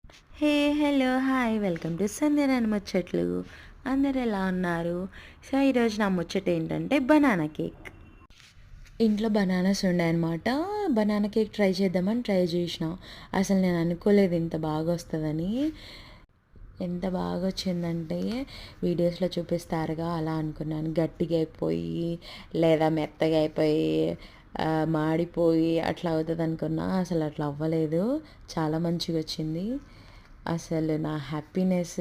Hey hello hi welcome to Sandhya ముచ్చట్లు. అందరు ఎలా ఉన్నారు? సో ఈరోజు నా ముచ్చట ఏంటంటే బనానా కేక్. ఇంట్లో బనానాస్ ఉన్నాయన్నమాట. బనానా కేక్ ట్రై చేద్దామని ట్రై చేసిన. అసలు నేను అనుకోలేదు ఇంత బాగా వస్తుందని. ఎంత బాగా వచ్చిందంటే వీడియోస్లో చూపిస్తారుగా అలా అనుకున్నాను. గట్టిగా అయిపోయి లేదా మెత్తగా అయిపోయి మాడిపోయి అట్లా అవుతుంది అనుకున్నా. అసలు అట్లా అవ్వలేదు. చాలా మంచిగా వచ్చింది. అసలు నా హ్యాపీనెస్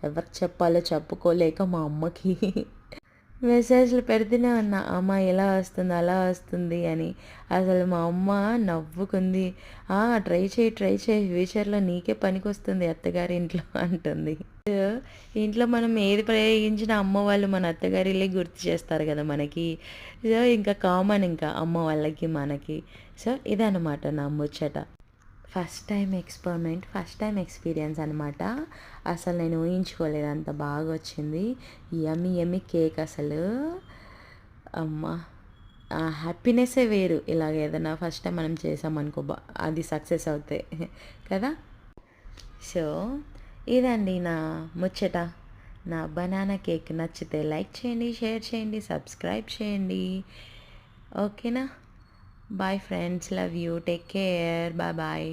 ఎవరికి చెప్పాలో చెప్పుకోలేక మా అమ్మకి మెసేజ్లు పెడుతూనే ఉన్నా, అమ్మ ఎలా వస్తుంది అలా వస్తుంది అని. అసలు మా అమ్మ నవ్వుకుంది. ట్రై చేయి ఫ్యూచర్లో నీకే పనికొస్తుంది అత్తగారి ఇంట్లో అంటుంది. ఇంట్లో మనం ఏది ప్రయోగించినా అమ్మ వాళ్ళు మన అత్తగారిలే గుర్తు చేస్తారు కదా మనకి. సో ఇంకా కామన్, ఇంకా అమ్మ వాళ్ళకి మనకి. సో ఇదన్నమాట నా ముచ్చట. ఫస్ట్ టైం ఎక్స్పీరియన్స్ అనమాట. అసలు నేను ఊహించుకోలేదు అంత బాగా వచ్చింది. యమ్మీ యమ్మీ కేక్ అసలు. అమ్మ ఆ హ్యాపీనెస్సే వేరు. ఇలాగ ఏదైనా ఫస్ట్ టైం మనం చేసామనుకో అది సక్సెస్ అవుతాయి కదా. సో ఇదండి నా ముచ్చట. నా బనానా కేక్ నచ్చితే లైక్ చేయండి, షేర్ చేయండి, సబ్స్క్రైబ్ చేయండి. ఓకేనా? Bye friends, love you, take care, bye bye.